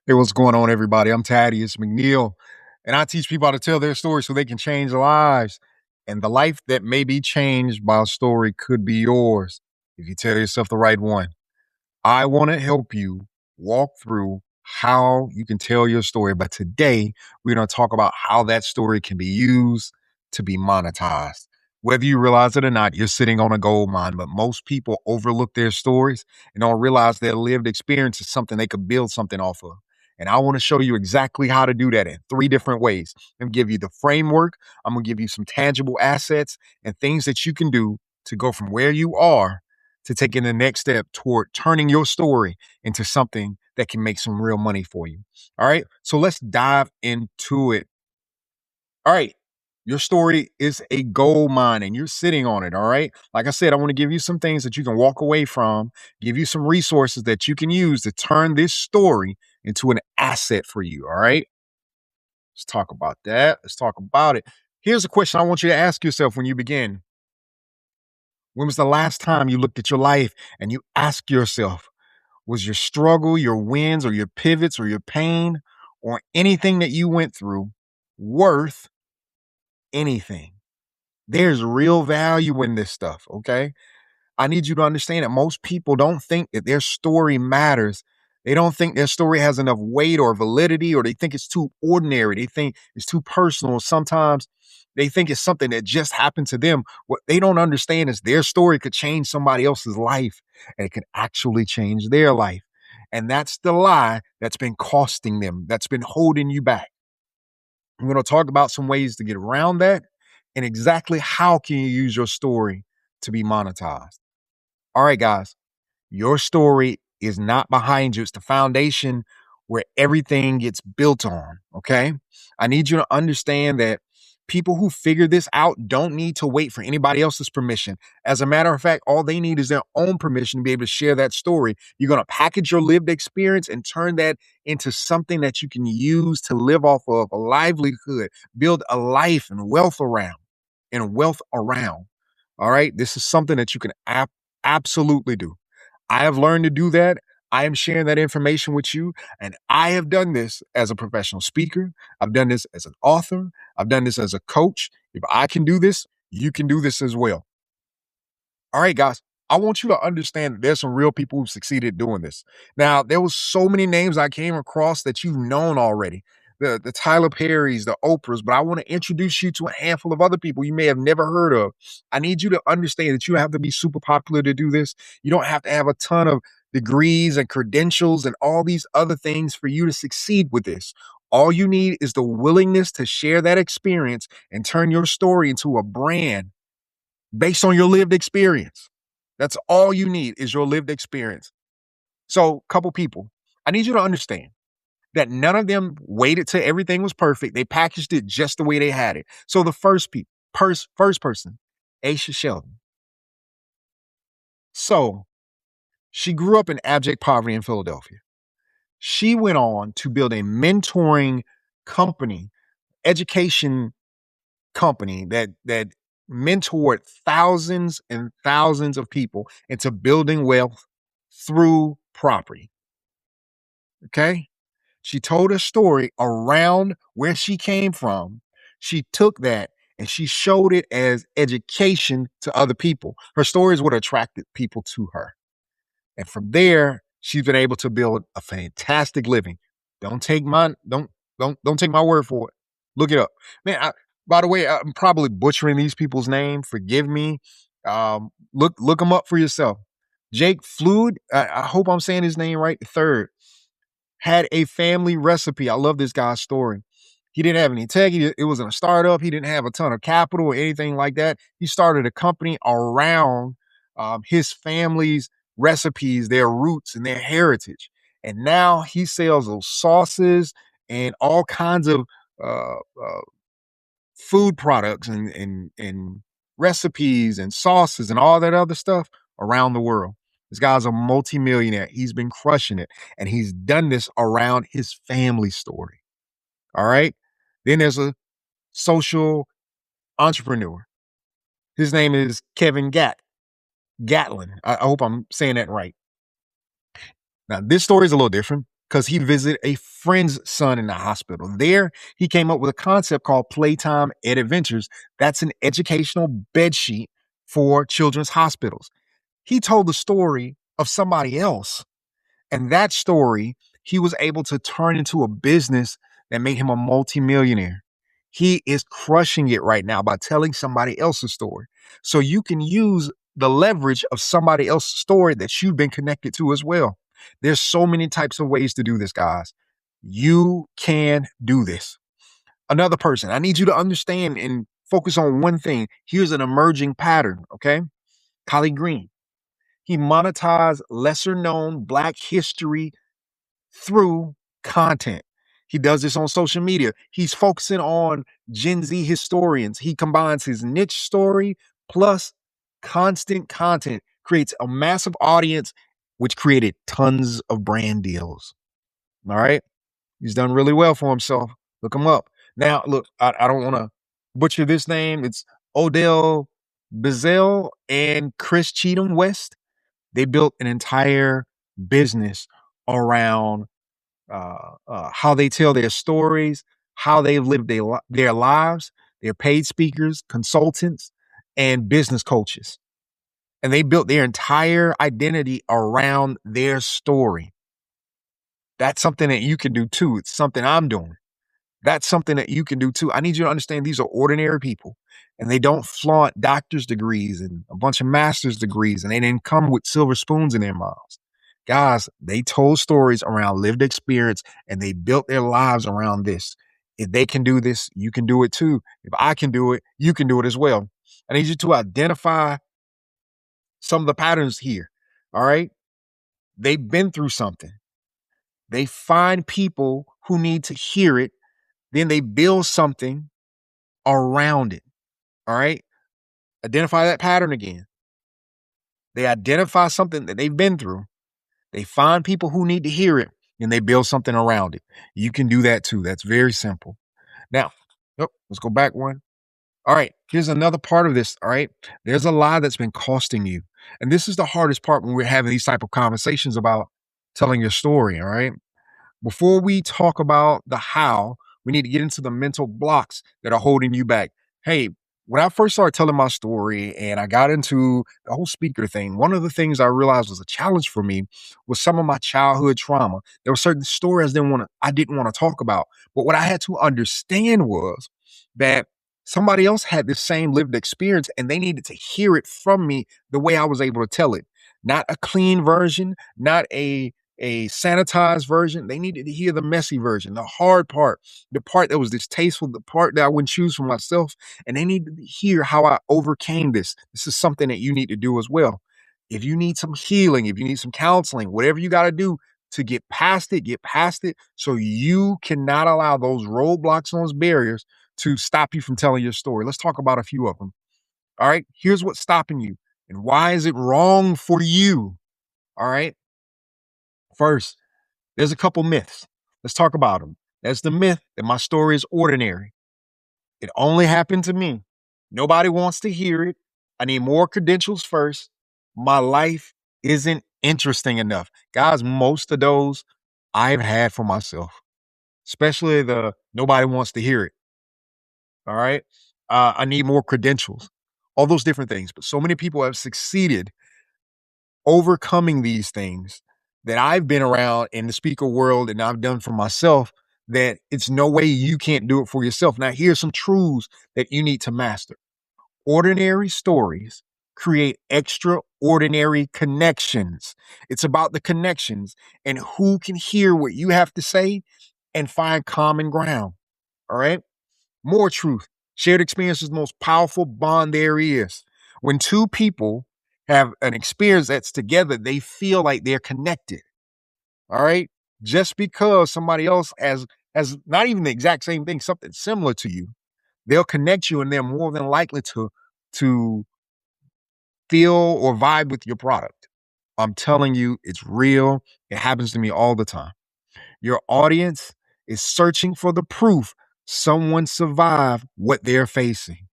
Hey, what's going on, everybody? I'm Thaddeus McNeil, and I teach people how to tell their story so they can change lives. And the life that may be changed by a story could be yours if you tell yourself the right one. I want to help you walk through how you can tell your story. But today, we're going to talk about how that story can be used to be monetized. Whether you realize it or not, you're sitting on a gold mine, but most people overlook their stories and don't realize their lived experience is something they could build something off of. And I want to show you exactly how to do that in three different ways. I'm going to give you the framework, I'm going to give you some tangible assets and things that you can do to go from where you are to taking the next step toward turning your story into something that can make some real money for you. All right. So let's dive into it. All right. Your story is a gold mine and you're sitting on it. All right. Like I said, I want to give you some things that you can walk away from, give you some resources that you can use to turn this story into an asset for you. All right. Let's talk about that. Let's talk about it. Here's a question I want you to ask yourself when you begin. When was the last time you looked at your life and you ask yourself, was your struggle, your wins, or your pivots, or your pain, or anything that you went through worth anything? There's real value in this stuff, okay? I need you to understand that most people don't think that their story matters. They don't think their story has enough weight or validity, or they think it's too ordinary. They think it's too personal. Sometimes they think it's something that just happened to them. What they don't understand is their story could change somebody else's life and it could actually change their life. And that's the lie that's been costing them, that's been holding you back. I'm going to talk about some ways to get around that and exactly how can you use your story to be monetized. All right, guys, your story is not behind you. It's the foundation where everything gets built on. Okay. I need you to understand that people who figure this out don't need to wait for anybody else's permission. As a matter of fact, all they need is their own permission to be able to share that story. You're going to package your lived experience and turn that into something that you can use to live off of, a livelihood, build a life and wealth around, and wealth around. All right. This is something that you can absolutely do. I have learned to do that. I am sharing that information with you. And I have done this as a professional speaker. I've done this as an author. I've done this as a coach. If I can do this, you can do this as well. All right, guys. I want you to understand that there's some real people who succeeded doing this. Now, there was so many names I came across that you've known already. The Tyler Perrys, the Oprahs, but I want to introduce you to a handful of other people you may have never heard of. I need you to understand that you don't have to be super popular to do this. You don't have to have a ton of degrees and credentials and all these other things for you to succeed with this. All you need is the willingness to share that experience and turn your story into a brand based on your lived experience. That's all you need is your lived experience. So, couple people, I need you to understand that none of them waited till everything was perfect. They packaged it just the way they had it. So the first person, Aisha Sheldon. So she grew up in abject poverty in Philadelphia. She went on to build a mentoring company, education company that mentored thousands and thousands of people into building wealth through property. Okay? She told a story around where she came from. She took that and she showed it as education to other people. Her story is what attracted people to her. And from there, she's been able to build a fantastic living. Don't take my don't take my word for it. Look it up. Man, by the way, I'm probably butchering these people's name. Forgive me. Look them up for yourself. Jake Flood, I hope I'm saying his name right. The third had a family recipe. I love this guy's story. He didn't have any tech. It wasn't a startup. He didn't have a ton of capital or anything like that. He started a company around his family's recipes, their roots, and their heritage. And now he sells those sauces and all kinds of uh, uh, food products and recipes and sauces and all that other stuff around the world. This guy's a multimillionaire. He's been crushing it. And he's done this around his family story. All right. Then there's a social entrepreneur. His name is Kevin Gatlin. I hope I'm saying that right. Now, this story is a little different because he visited a friend's son in the hospital. There, he came up with a concept called Playtime Ed Adventures. That's an educational bed sheet for children's hospitals. He told the story of somebody else, and that story he was able to turn into a business that made him a multimillionaire. He is crushing it right now by telling somebody else's story. So you can use the leverage of somebody else's story that you've been connected to as well. There's so many types of ways to do this, guys. You can do this. Another person, I need you to understand and focus on one thing. Here's an emerging pattern, okay? Collie Green. He monetized lesser known Black history through content. He does this on social media. He's focusing on Gen Z historians. He combines his niche story plus constant content, creates a massive audience, which created tons of brand deals. All right. He's done really well for himself. Look him up. Now, look, I don't want to butcher this name. It's Odell Bizel and Chris Cheatham West. They built an entire business around how they tell their stories, how they've lived their lives. They're paid speakers, consultants, and business coaches. And they built their entire identity around their story. That's something that you can do too. It's something I'm doing. That's something that you can do too. I need you to understand these are ordinary people and they don't flaunt doctor's degrees and a bunch of master's degrees and they didn't come with silver spoons in their mouths. Guys, they told stories around lived experience and they built their lives around this. If they can do this, you can do it too. If I can do it, you can do it as well. I need you to identify some of the patterns here. All right. They've been through something. They find people who need to hear it. Then they build something around it. All right. Identify that pattern again. They identify something that they've been through. They find people who need to hear it and they build something around it. You can do that too. That's very simple. Now, let's go back one. All right. Here's another part of this. All right. There's a lie that's been costing you. And this is the hardest part when we're having these type of conversations about telling your story. All right. Before we talk about the how, we need to get into the mental blocks that are holding you back. Hey, when I first started telling my story and I got into the whole speaker thing, one of the things I realized was a challenge for me was some of my childhood trauma. There were certain stories I didn't want to talk about. But what I had to understand was that somebody else had the same lived experience and they needed to hear it from me the way I was able to tell it. Not a clean version, not a sanitized version. They needed to hear the messy version, the hard part, the part that was distasteful, the part that I wouldn't choose for myself. And they needed to hear how I overcame this. This is something that you need to do as well. If you need some healing, if you need some counseling, whatever you got to do to get past it so you cannot allow those roadblocks and those barriers to stop you from telling your story. Let's talk about a few of them. All right. Here's what's stopping you and why is it wrong for you? All right. First, there's a couple myths. Let's talk about them. That's the myth that my story is ordinary. It only happened to me. Nobody wants to hear it. I need more credentials first. My life isn't interesting enough. Guys, most of those I've had for myself, especially the nobody wants to hear it. All right. I need more credentials, all those different things. But so many people have succeeded overcoming these things that I've been around in the speaker world and I've done for myself that it's no way you can't do it for yourself. Now, here's some truths that you need to master. Ordinary stories create extraordinary connections. It's about the connections and who can hear what you have to say and find common ground. All right. More truth. Shared experience is the most powerful bond there is. When two people have an experience that's together, they feel like they're connected. All right. Just because somebody else has not even the exact same thing, something similar to you, they'll connect you and they're more than likely to feel or vibe with your product. I'm telling you, it's real. It happens to me all the time. Your audience is searching for the proof someone survived what they're facing.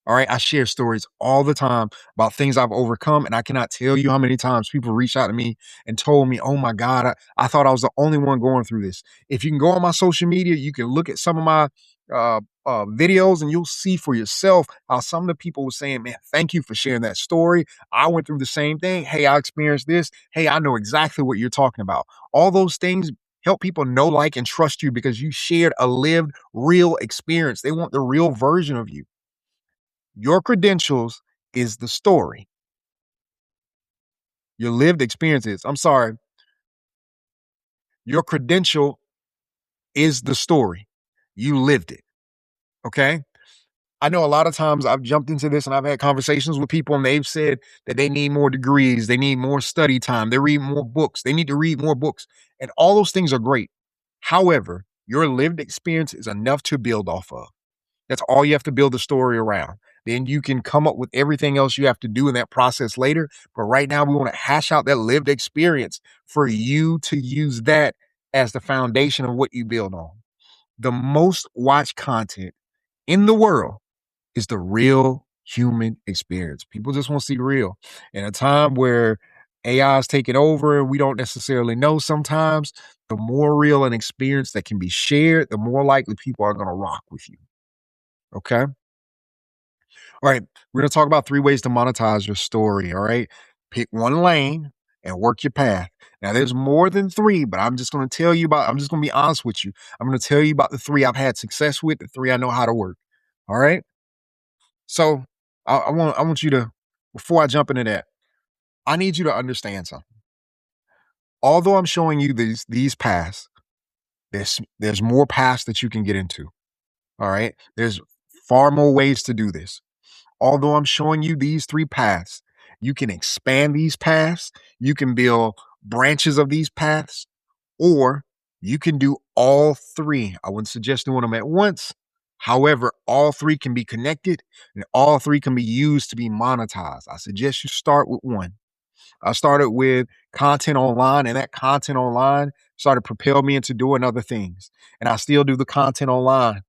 All right. I share stories all the time about things I've overcome. And I cannot tell you how many times people reached out to me and told me, oh my God, I thought I was the only one going through this. If you can go on my social media, you can look at some of my videos and you'll see for yourself how some of the people were saying, man, thank you for sharing that story. I went through the same thing. Hey, I experienced this. Hey, I know exactly what you're talking about. All those things help people know, like, and trust you because you shared a lived, real experience. They want the real version of you. Your credentials is the story. Your lived experiences. I'm sorry. Your credential is the story. You lived it. Okay. I know a lot of times I've jumped into this and I've had conversations with people and they've said that they need more degrees, they need more study time, they read more books, they need to read more books. And all those things are great. However, your lived experience is enough to build off of. That's all you have to build a story around. Then you can come up with everything else you have to do in that process later. But right now, we want to hash out that lived experience for you to use that as the foundation of what you build on. The most watched content in the world is the real human experience. People just want to see real. In a time where AI is taking over and we don't necessarily know sometimes, the more real an experience that can be shared, the more likely people are going to rock with you. Okay. All right, we're gonna talk about 3 ways to monetize your story, all right? Pick one lane and work your path. Now there's more than 3, but I'm just gonna be honest with you. I'm gonna tell you about the 3 I've had success with, the 3 I know how to work. All right? So, I want you to, before I jump into that, I need you to understand something. Although I'm showing you these paths, there's more paths that you can get into, all right? There's far more ways to do this. Although I'm showing you these 3 paths, you can expand these paths, you can build branches of these paths, or you can do all 3. I wouldn't suggest doing them at once. However, all 3 can be connected and all 3 can be used to be monetized. I suggest you start with one. I started with content online, and that content online started to propel me into doing other things. And I still do the content online.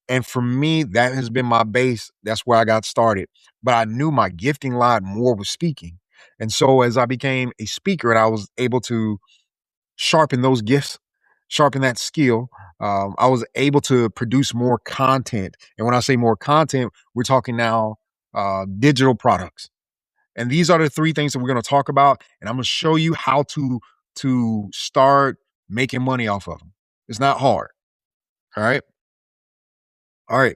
And for me, that has been my base. That's where I got started. But I knew my gifting lied more with speaking. And so as I became a speaker and I was able to sharpen those gifts, sharpen that skill, I was able to produce more content. And when I say more content, we're talking now digital products. And these are the 3 things that we're going to talk about. And I'm going to show you how to start making money off of them. It's not hard. All right. All right.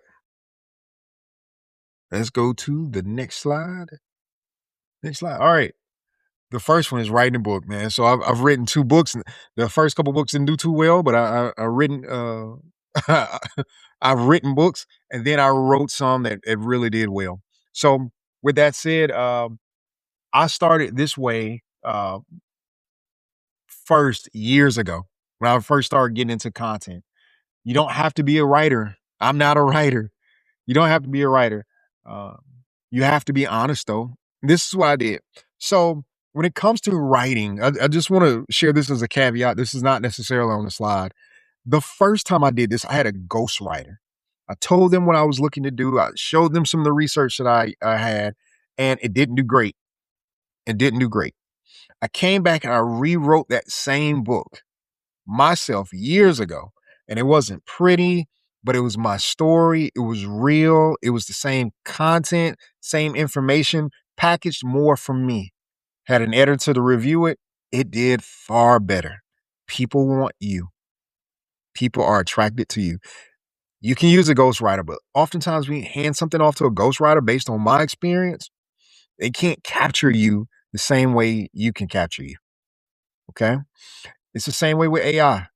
Let's go to the next slide. Next slide. All right. The first one is writing a book, man. So I've written 2 books. And the first couple books didn't do too well, but I've written I've written books, and then I wrote some that really did well. So with that said, I started this way first years ago when I first started getting into content. You don't have to be a writer. I'm not a writer. You don't have to be a writer. Um, you have to be honest, though. This is what I did. So, when it comes to writing, I just want to share this as a caveat. This is not necessarily on the slide. The first time I did this, I had a ghostwriter. I told them what I was looking to do. I showed them some of the research that I had, and it didn't do great. It didn't do great. I came back and I rewrote that same book myself years ago. And it wasn't pretty, but it was my story. It was real. It was the same content, same information, packaged more from me. Had an editor to review it. It did far better. People want you. People are attracted to you. You can use a ghostwriter, but oftentimes we hand something off to a ghostwriter based on my experience. They can't capture you the same way you can capture you. Okay. It's the same way with AI.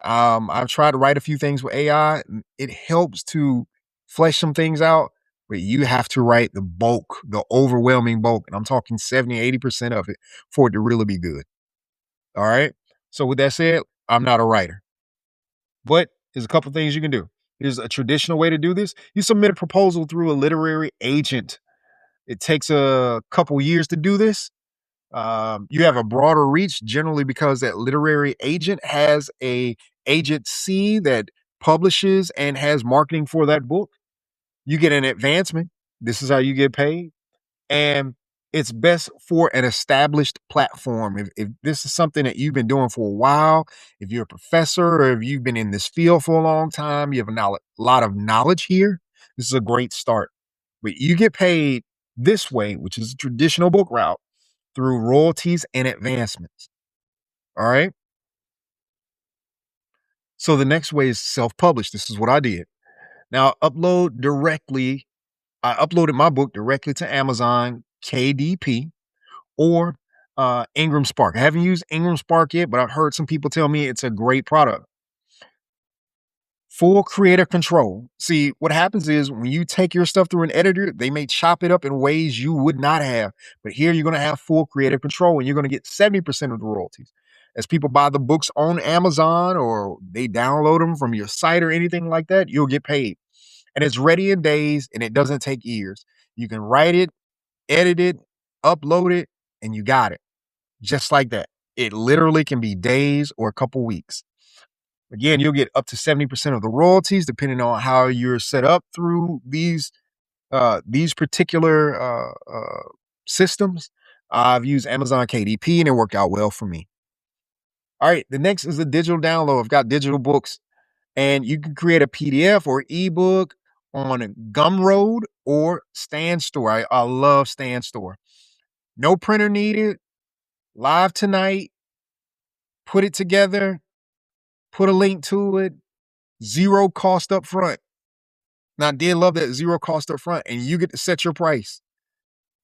I've tried to write a few things with AI. It helps to flesh some things out, but you have to write the bulk, the overwhelming bulk. And I'm talking 70, 80% of it for it to really be good. All right. So with that said, I'm not a writer, but there's a couple things you can do. Here's a traditional way to do this. You submit a proposal through a literary agent. It takes a couple years to do this. You have a broader reach generally because that literary agent has a agency that publishes and has marketing for that book. You get an advancement. This is how you get paid. And it's best for an established platform. If this is something that you've been doing for a while, if you're a professor or if you've been in this field for a long time, you have lot of knowledge here. This is a great start. But you get paid this way, which is a traditional book route, through royalties and advancements. All right. So the next way is self publish. This is what I did. Now, I uploaded my book directly to Amazon KDP or Ingram Spark. I haven't used Ingram Spark yet, but I've heard some people tell me it's a great product. Full creator control. See, what happens is when you take your stuff through an editor, they may chop it up in ways you would not have. But here you're going to have full creative control and you're going to get 70% of the royalties. As people buy the books on Amazon or they download them from your site or anything like that, you'll get paid. And it's ready in days and it doesn't take years. You can write it, edit it, upload it, and you got it. Just like that. It literally can be days or a couple weeks. Again, you'll get up to 70% of the royalties depending on how you're set up through these particular systems. I've used Amazon KDP and it worked out well for me. All right, the next is the digital download. I've got digital books and you can create a PDF or ebook on a Gumroad or Stand Store. I love Stand Store. No printer needed. Live tonight. Put it together. Put a link to it. Zero cost up front. Now, I did love that zero cost up front, and you get to set your price,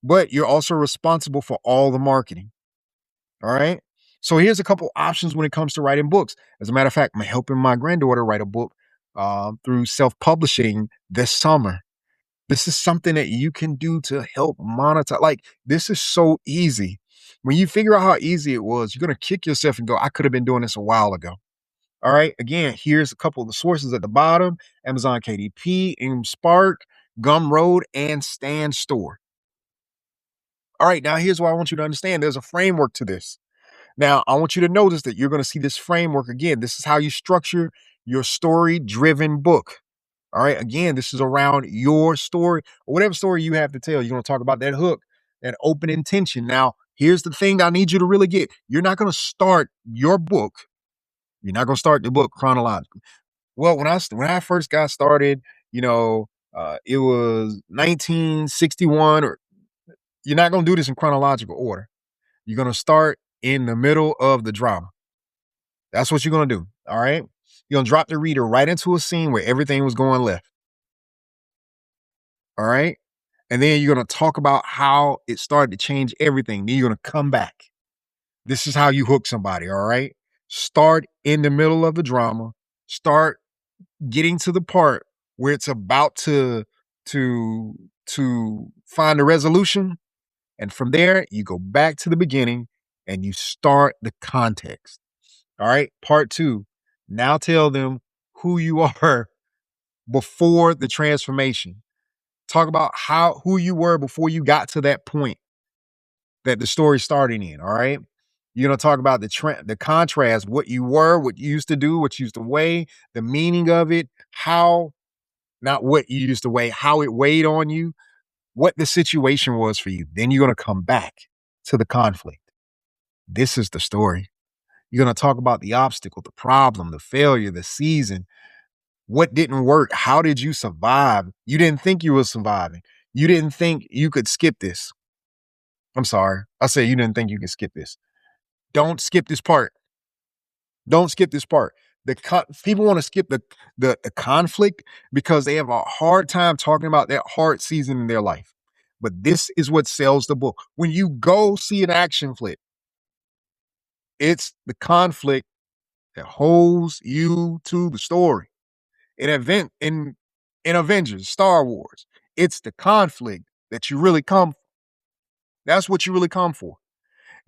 but you're also responsible for all the marketing. All right. So here's a couple options when it comes to writing books. As a matter of fact, I'm helping my granddaughter write a book through self-publishing this summer. This is something that you can do to help monetize. Like, this is so easy. When you figure out how easy it was, you're going to kick yourself and go, I could have been doing this a while ago. All right. Again, here's a couple of the sources at the bottom: Amazon KDP, Ingram Spark, Gumroad, and Stand Store. All right. Now, here's what I want you to understand: there's a framework to this. Now, I want you to notice that you're going to see this framework again. This is how you structure your story driven book. All right. Again, this is around your story or whatever story you have to tell. You're going to talk about that hook, that open intention. Now, here's the thing I need you to really get: you're not going to start your book. You're not going to start the book chronologically. Well, when I first got started, it was 1961. Or you're not going to do this in chronological order. You're going to start in the middle of the drama. That's what you're going to do. All right. You're going to drop the reader right into a scene where everything was going left. All right. And then you're going to talk about how it started to change everything. Then you're going to come back. This is how you hook somebody. All right. Start in the middle of the drama. Start getting to the part where it's about to find a resolution. And from there, you go back to the beginning and you start the context. All right. Part two. Now tell them who you are before the transformation. Talk about who you were before you got to that point that the story started in. All right. You're going to talk about the contrast, what you were, what you used to do, what you used to weigh, the meaning of it, how, not what you used to weigh, how it weighed on you, what the situation was for you. Then you're going to come back to the conflict. This is the story. You're going to talk about the obstacle, the problem, the failure, the season, what didn't work. How did you survive? You didn't think you were surviving. You didn't think you could skip this. I'm sorry. I said you didn't think you could skip this. Don't skip this part. Don't skip this part. People want to skip the conflict because they have a hard time talking about that hard season in their life. But this is what sells the book. When you go see an action flick, it's the conflict that holds you to the story. In Avengers, Star Wars, it's the conflict that you really come. That's what you really come for.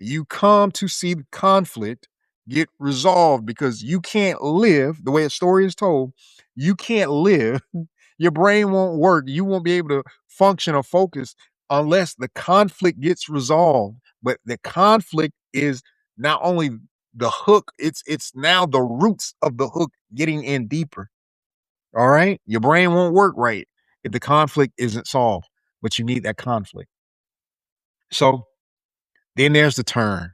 You come to see the conflict get resolved because you can't live the way a story is told. You can't live. Your brain won't work. You won't be able to function or focus unless the conflict gets resolved. But the conflict is not only the hook, it's now the roots of the hook getting in deeper. All right. Your brain won't work right if the conflict isn't solved, but you need that conflict. So then there's the turn.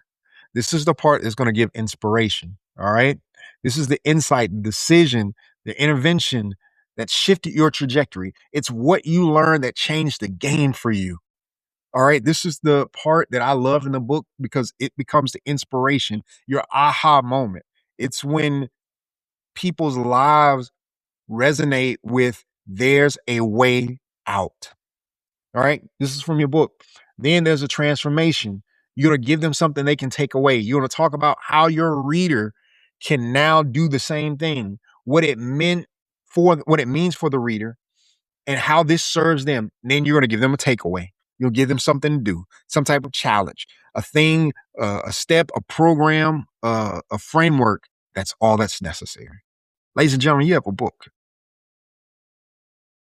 This is the part that's going to give inspiration. All right. This is the insight, the decision, the intervention that shifted your trajectory. It's what you learned that changed the game for you. All right. This is the part that I love in the book because it becomes the inspiration, your aha moment. It's when people's lives resonate with there's a way out. All right. This is from your book. Then there's a transformation. You're going to give them something they can take away. You're going to talk about how your reader can now do the same thing, what it means for the reader, and how this serves them. And then you're going to give them a takeaway. You'll give them something to do, some type of challenge, a thing, a step, a program, a framework. That's all that's necessary. Ladies and gentlemen, you have a book.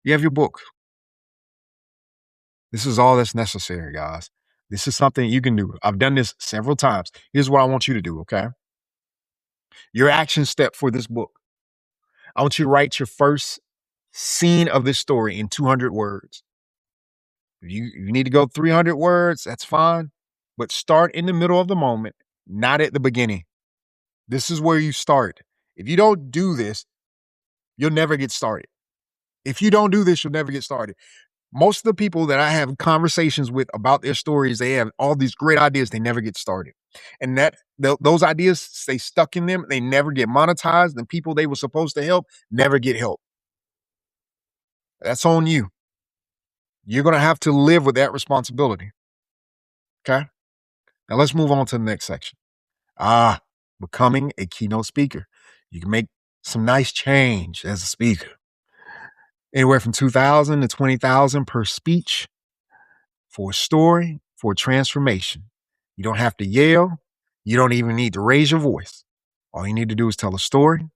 You have your book. This is all that's necessary, guys. This is something you can do. I've done this several times. Here's what I want you to do, okay? Your action step for this book. I want you to write your first scene of this story in 200 words. If you need to go 300 words, that's fine. But start in the middle of the moment, not at the beginning. This is where you start. If you don't do this, you'll never get started. If you don't do this, you'll never get started. Most of the people that I have conversations with about their stories, they have all these great ideas. They never get started. And those ideas stay stuck in them. They never get monetized. And people they were supposed to help never get help. That's on you. You're going to have to live with that responsibility. Okay. Now let's move on to the next section. Becoming a keynote speaker. You can make some nice change as a speaker. Anywhere from 2,000 to 20,000 per speech for a story, for a transformation. You don't have to yell. You don't even need to raise your voice. All you need to do is tell a story.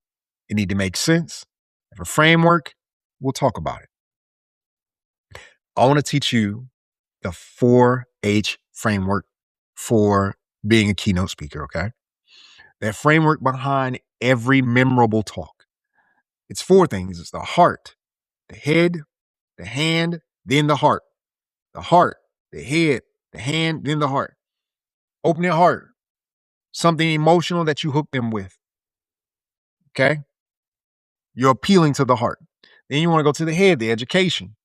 It need to make sense. Have a framework. We'll talk about it. I want to teach you the 4H framework for being a keynote speaker, okay? That framework behind every memorable talk. It's 4 things. It's the heart, the head, the hand, then the heart. The heart, the head, the hand, then the heart. Open your heart. Something emotional that you hook them with. Okay? You're appealing to the heart. Then you want to go to the head, the education.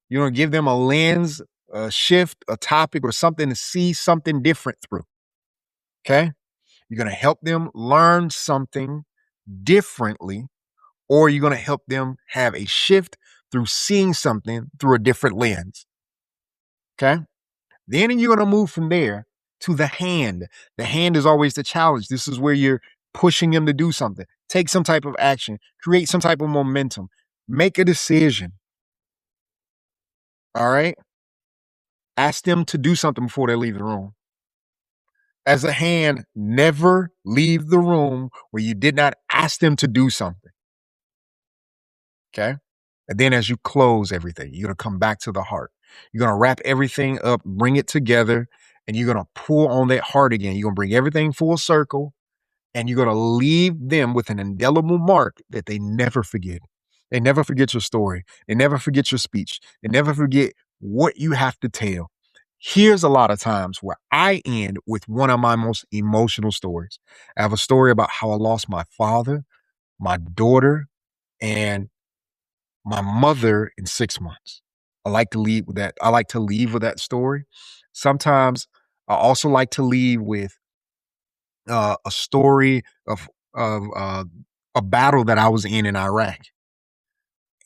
You want to give them a lens, a shift, a topic, or something to see something different through. Okay? You're going to help them learn something differently, or you're going to help them have a shift through seeing something through a different lens. Okay? Then you're going to move from there to the hand. The hand is always the challenge. This is where you're pushing them to do something, take some type of action, create some type of momentum, make a decision. All right? Ask them to do something before they leave the room. As a hand, never leave the room where you did not ask them to do something. Okay? And then as you close everything, you're going to come back to the heart. You're going to wrap everything up, bring it together, and you're going to pull on that heart again. You're going to bring everything full circle, and you're going to leave them with an indelible mark that they never forget. They never forget your story. They never forget your speech. They never forget what you have to tell. Here's a lot of times where I end with one of my most emotional stories. I have a story about how I lost my father, my daughter, and my mother in 6 months. I like to leave with that. I like to leave with that story. Sometimes I also like to leave with a story of a battle that I was in Iraq,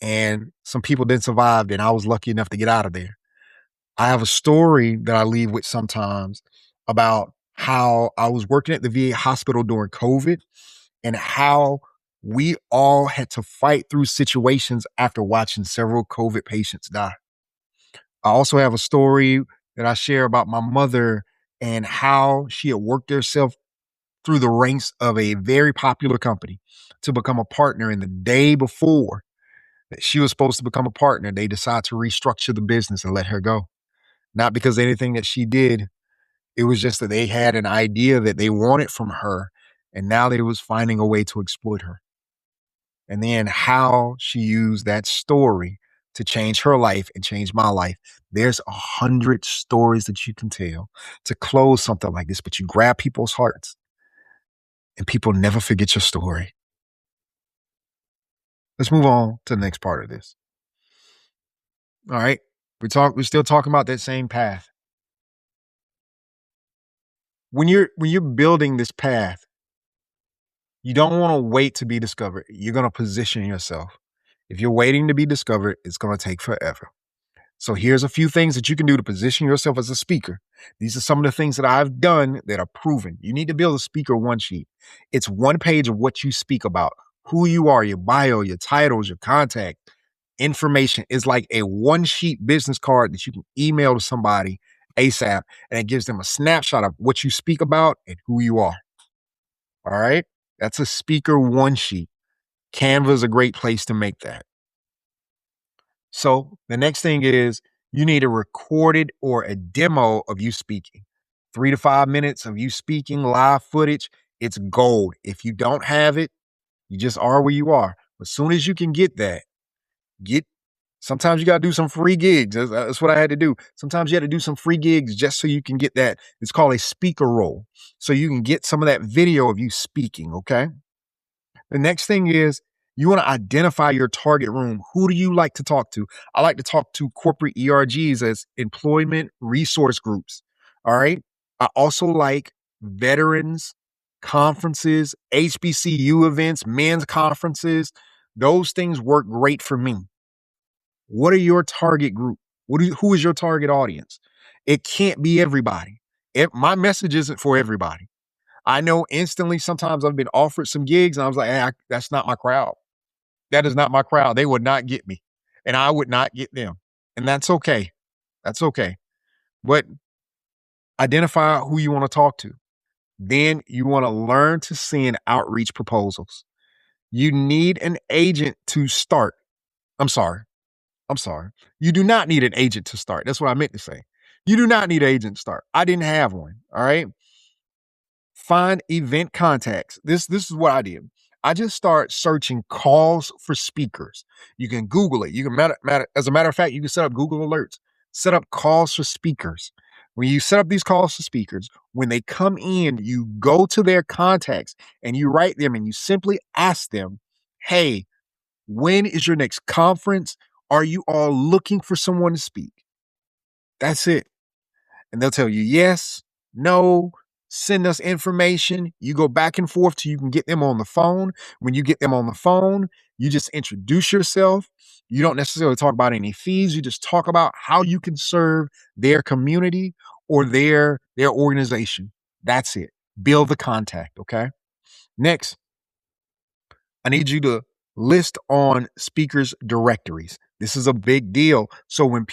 and some people didn't survive, and I was lucky enough to get out of there. I have a story that I leave with sometimes about how I was working at the VA hospital during COVID and how we all had to fight through situations after watching several COVID patients die. I also have a story that I share about my mother and how she had worked herself through the ranks of a very popular company to become a partner. And the day before that she was supposed to become a partner, they decided to restructure the business and let her go. Not because of anything that she did. It was just that they had an idea that they wanted from her, and now they was finding a way to exploit her. And then how she used that story to change her life and change my life. There's 100 stories that you can tell to close something like this, but you grab people's hearts and people never forget your story. Let's move on to the next part of this. All right. We're still talking about that same path. When you're building this path, you don't want to wait to be discovered. You're going to position yourself. If you're waiting to be discovered, it's going to take forever. So here's a few things that you can do to position yourself as a speaker. These are some of the things that I've done that are proven. You need to build a speaker one sheet. It's one page of what you speak about, who you are, your bio, your titles, your contact information. Is like a one sheet business card that you can email to somebody ASAP, and it gives them a snapshot of what you speak about and who you are. All right. That's a speaker one sheet. Canva is a great place to make that. So the next thing is you need a recorded or a demo of you speaking. 3 to 5 minutes of you speaking, live footage. It's gold. If you don't have it, you just are where you are. As soon as you can get that, get sometimes you got to do some free gigs. That's what I had to do. Sometimes you had to do some free gigs just so you can get that. It's called a speaker role. So you can get some of that video of you speaking. Okay. The next thing is you want to identify your target room. Who do you like to talk to? I like to talk to corporate ERGs as employment resource groups. All right. I also like veterans, conferences, HBCU events, men's conferences. Those things work great for me. What are your target group? Who is your target audience? It can't be everybody. My message isn't for everybody. I know instantly sometimes I've been offered some gigs and I was like, hey, that's not my crowd. That is not my crowd. They would not get me and I would not get them. And that's okay. That's okay. But identify who you want to talk to. Then you want to learn to send outreach proposals. You need an agent to start. I'm sorry. I'm sorry. You do not need an agent to start. That's what I meant to say. You do not need an agent to start. I didn't have one. All right. Find event contacts. This is what I did. I just start searching calls for speakers. You can Google it. You can as a matter of fact, you can set up Google alerts. Set up calls for speakers. When you set up these calls for speakers, when they come in, you go to their contacts and you write them and you simply ask them, hey, when is your next conference? Are you all looking for someone to speak? That's it. And they'll tell you yes, no, send us information. You go back and forth till you can get them on the phone. When you get them on the phone, you just introduce yourself. You don't necessarily talk about any fees. You just talk about how you can serve their community or their organization. That's it. Build the contact, okay? Next, I need you to list on speakers directories. This is a big deal. So when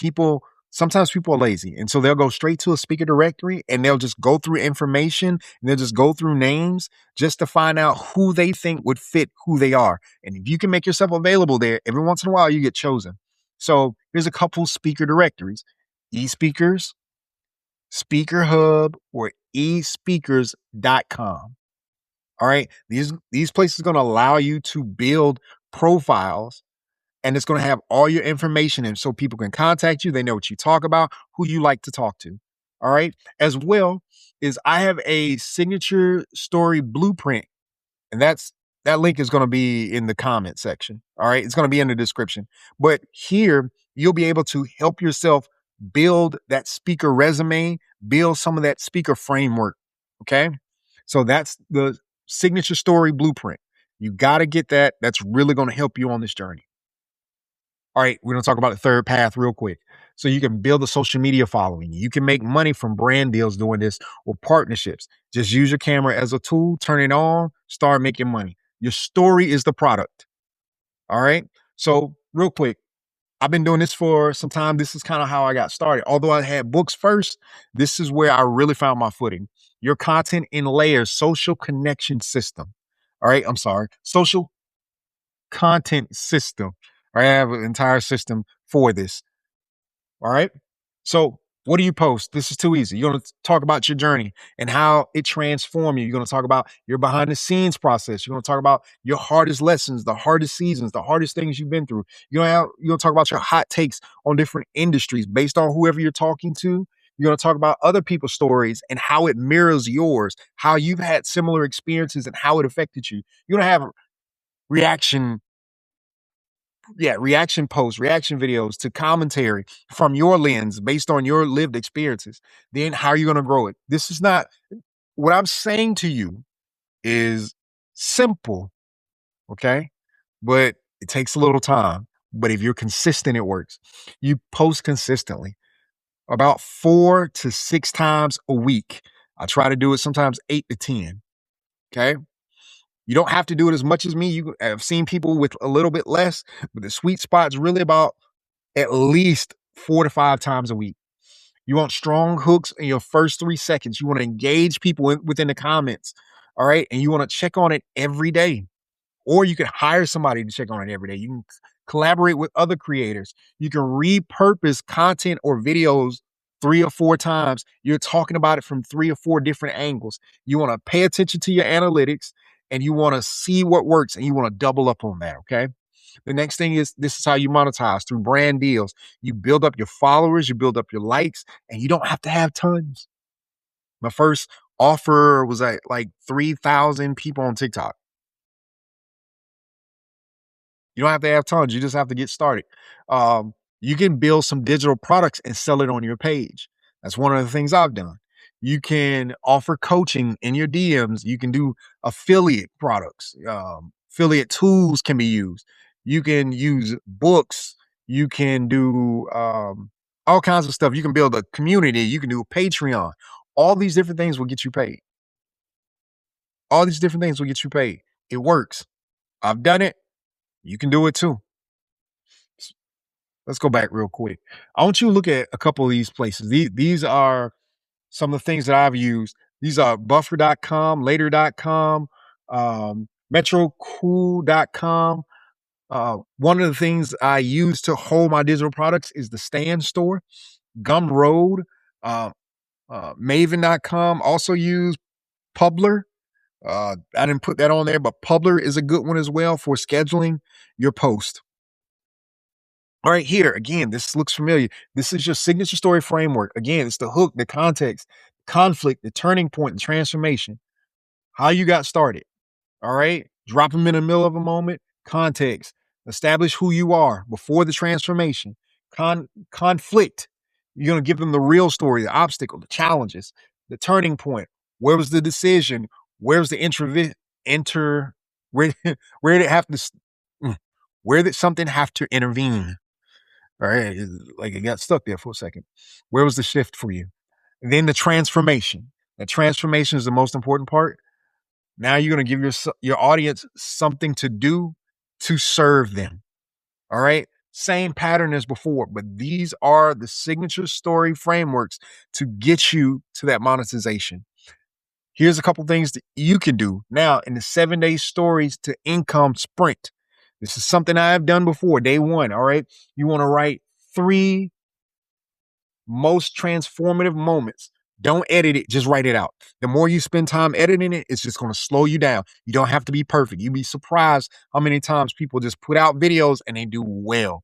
sometimes people are lazy. And so they'll go straight to a speaker directory and they'll just go through information and they'll just go through names just to find out who they think would fit who they are. And if you can make yourself available there, every once in a while you get chosen. So here's a couple speaker directories: eSpeakers, Speaker Hub, or espeakers.com. All right. These places are going to allow you to build profiles and it's going to have all your information in so people can contact you. They know what you talk about, who you like to talk to. All right. As well is I have a signature story blueprint, and that link is going to be in the comment section. All right. It's going to be in the description. But here you'll be able to help yourself build that speaker resume, build some of that speaker framework. Okay. So that's the signature story blueprint. You got to get that. That's really going to help you on this journey. All right, we're going to talk about the third path real quick. So you can build a social media following. You can make money from brand deals doing this or partnerships. Just use your camera as a tool, turn it on, start making money. Your story is the product. All right. So real quick, I've been doing this for some time. This is kind of how I got started. Although I had books first, this is where I really found my footing. Your content in layers, social connection system. All right. I'm sorry. Social content system. I have an entire system for this. All right. So What do you post? This is too easy. You're going to talk about your journey and how it transformed you. You're going to talk about your behind the scenes process. You're going to talk about your hardest lessons, the hardest seasons, the hardest things you've been through. You're going to talk about your hot takes on different industries based on whoever you're talking to. You're going to talk about other people's stories and how it mirrors yours, how you've had similar experiences and how it affected you. You're going to have reaction reaction posts, reaction videos to commentary from your lens based on your lived experiences. Then how are you going to grow it? This is not what I'm saying to you is simple, okay? But it takes a little time. But if you're consistent, it works. You post consistently about 4 to 6 times a week. I try to do it sometimes 8 to 10. Okay. You don't have to do it as much as me. I've seen people with a little bit less, but the sweet spot is really about at least 4 to 5 times a week. You want strong hooks in your first 3 seconds. You want to engage people within the comments. All right. And you want to check on it every day. Or you can hire somebody to check on it every day. You can collaborate with other creators. You can repurpose content or videos 3 or 4 times. You're talking about it from 3 or 4 different angles. You want to pay attention to your analytics and you want to see what works and you want to double up on that. Okay. The next thing is this is how you monetize through brand deals. You build up your followers, you build up your likes, and you don't have to have tons. My first offer was at like 3,000 people on TikTok. You don't have to have tons. You just have to get started. You can build some digital products and sell it on your page. That's one of the things I've done. You can offer coaching in your DMs. You can do affiliate products. Affiliate tools can be used. You can use books. You can do all kinds of stuff. You can build a community. You can do a Patreon. All these different things will get you paid. All these different things will get you paid. It works. I've done it. You can do it too. Let's go back real quick. I want you to look at a couple of these places. These are some of the things that I've used. These are buffer.com, later.com, metrocool.com. One of the things I use to hold my digital products is the Stand Store, Gumroad, uh, Maven.com. Also use Publer. I didn't put that on there, but Publer is a good one as well for scheduling your post. All right, here again, this looks familiar. This is your signature story framework. Again, it's the hook, the context, conflict, the turning point, the transformation, how you got started. All right, drop them in the middle of a moment, context, establish who you are before the transformation, conflict. You're going to give them the real story, the obstacle, the challenges, the turning point. Where was the decision? Where was the where, where did it have to, where did something have to intervene? All right. Like it got stuck there for a second. Where was the shift for you? And then the transformation. The transformation is the most important part. Now you're going to give your audience something to do to serve them. All right. Same pattern as before, but these are the signature story frameworks to get you to that monetization. Here's a couple things that you can do now in the 7-day stories to income sprint. This is something I have done before. Day one. All right. You want to write 3 most transformative moments. Don't edit it, just write it out. The more you spend time editing it, it's just going to slow you down. You don't have to be perfect. You'd be surprised how many times people just put out videos and they do well.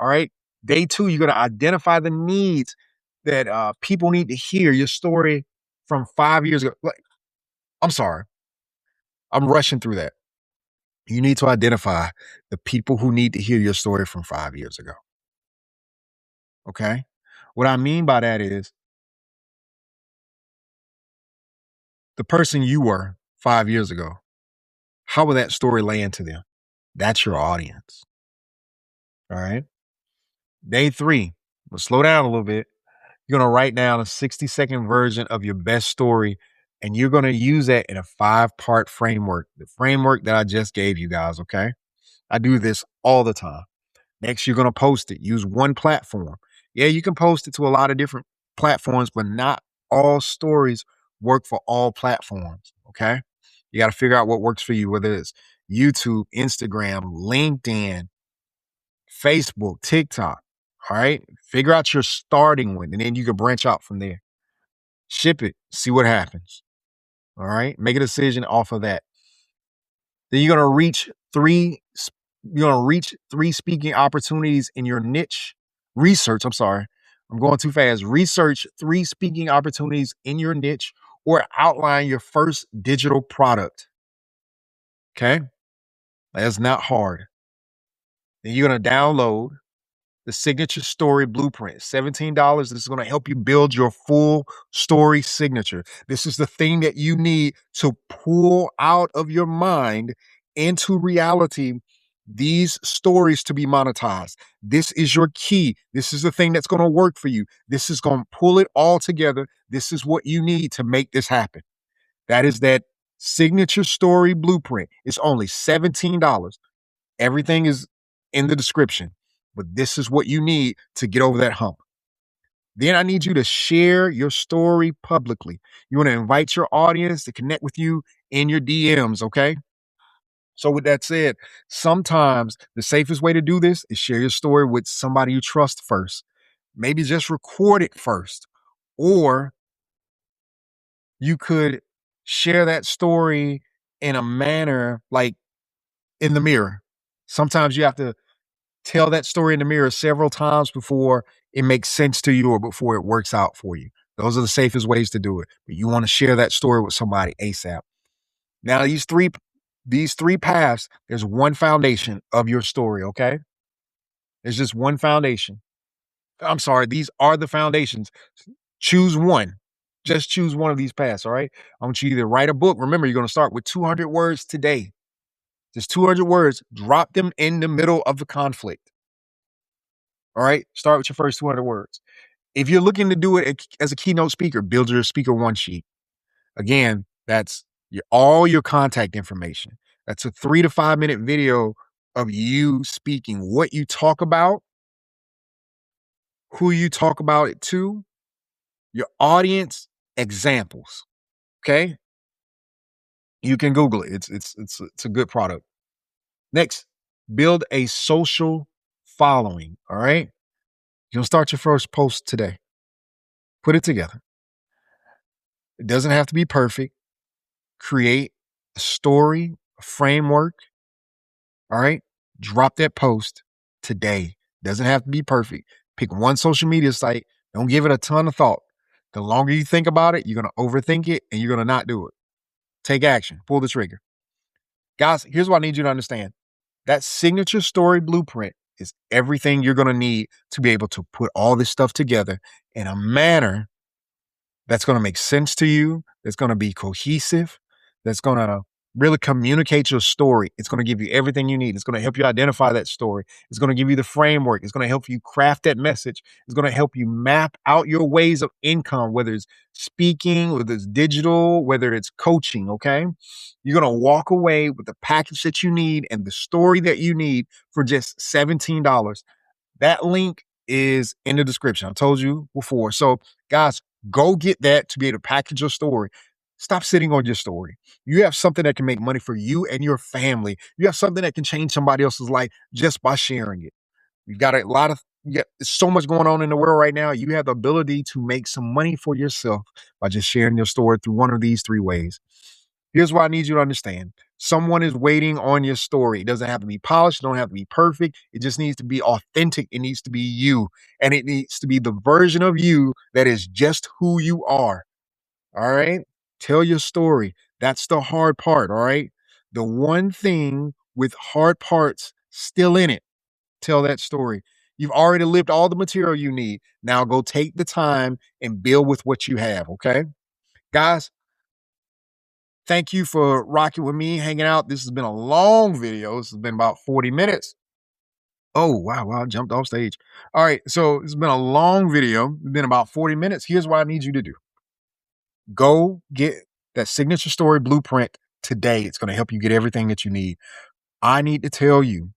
All right. Day 2, you're going to identify the needs that people need to hear your story from 5 years ago. Like, I'm sorry, I'm rushing through that. You need to identify the people who need to hear your story from 5 years ago. Okay. What I mean by that is the person you were 5 years ago, how will that story land to them? That's your audience. All right. Day 3, we'll slow down a little bit. You're going to write down a 60-second version of your best story, and you're going to use that in a 5-part framework, the framework that I just gave you guys. Okay. I do this all the time. Next, you're going to post it. Use one platform. Yeah, you can post it to a lot of different platforms, but not all stories work for all platforms. Okay. You got to figure out what works for you, whether it's YouTube, Instagram, LinkedIn, Facebook, TikTok. All right. Figure out your starting one, and then you can branch out from there. Ship it, see what happens. All right. Make a decision off of that. Then you're gonna reach three speaking opportunities in your niche. Research, I'm sorry. I'm going too fast. Research three speaking opportunities in your niche or outline your first digital product. Okay. That's not hard. Then you're gonna download the signature story blueprint, $17. This is going to help you build your full story signature. This is the thing that you need to pull out of your mind into reality these stories to be monetized. This is your key. This is the thing that's going to work for you. This is going to pull it all together. This is what you need to make this happen. That is that signature story blueprint. It's only $17. Everything is in the description, but this is what you need to get over that hump. Then I need you to share your story publicly. You want to invite your audience to connect with you in your DMs, okay? So, with that said, sometimes the safest way to do this is share your story with somebody you trust first. Maybe just record it first, or you could share that story in a manner like in the mirror. Sometimes you have to tell that story in the mirror several times before it makes sense to you or before it works out for you. Those are the safest ways to do it. But you want to share that story with somebody ASAP. Now, these three paths, there's one foundation of your story, okay? There's just one foundation. I'm sorry, these are the foundations. Choose one. Just choose one of these paths, all right? I want you to either write a book. Remember, you're going to start with 200 words today. Just 200 words. Drop them in the middle of the conflict. All right. Start with your first 200 words. If you're looking to do it as a keynote speaker, build your speaker one sheet. Again, that's all your contact information. That's a 3 to 5 minute video of you speaking, what you talk about, who you talk about it to, your audience, examples. Okay. You can Google it. It's a good product. Next, build a social following. All right. You'll start your first post today. Put it together. It doesn't have to be perfect. Create a story, a framework. All right. Drop that post today. Doesn't have to be perfect. Pick one social media site. Don't give it a ton of thought. The longer you think about it, you're going to overthink it and you're going to not do it. Take action. Pull the trigger. Guys, here's what I need you to understand. That signature story blueprint is everything you're going to need to be able to put all this stuff together in a manner that's going to make sense to you, that's going to be cohesive, that's going to really communicate your story. It's going to give you everything you need. It's going to help you identify that story. It's going to give you the framework. It's going to help you craft that message. It's going to help you map out your ways of income, whether it's speaking, whether it's digital, whether it's coaching, okay? You're going to walk away with the package that you need and the story that you need for just $17. That link is in the description. I told you before. So, guys, go get that to be able to package your story. Stop sitting on your story. You have something that can make money for you and your family. You have something that can change somebody else's life just by sharing it. You've got there's so much going on in the world right now. You have the ability to make some money for yourself by just sharing your story through one of these three ways. Here's what I need you to understand. Someone is waiting on your story. It doesn't have to be polished. It don't have to be perfect. It just needs to be authentic. It needs to be you. And it needs to be the version of you that is just who you are. All right. Tell your story. That's the hard part. All right. The one thing with hard parts still in it, tell that story. You've already lived all the material you need. Now go take the time and build with what you have. Okay. Guys, thank you for rocking with me, hanging out. This has been a long video. This has been about 40 minutes. Oh, wow. I jumped off stage. All right. So it's been a long video. It's been about 40 minutes. Here's what I need you to do. Go get that signature story blueprint today. It's going to help you get everything that you need. I need to tell you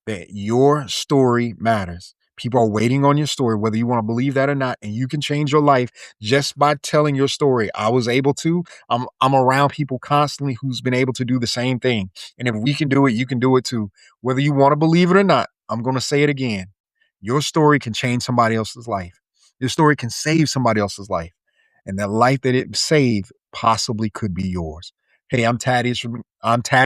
that your story matters. People are waiting on your story, whether you want to believe that or not, and you can change your life just by telling your story. I was able to. I'm around people constantly who's been able to do the same thing. And if we can do it, you can do it too. Whether you want to believe it or not, I'm going to say it again. Your story can change somebody else's life. Your story can save somebody else's life. And that life that it saved possibly could be yours. Hey, I'm Thaddeus. I'm Thaddeus.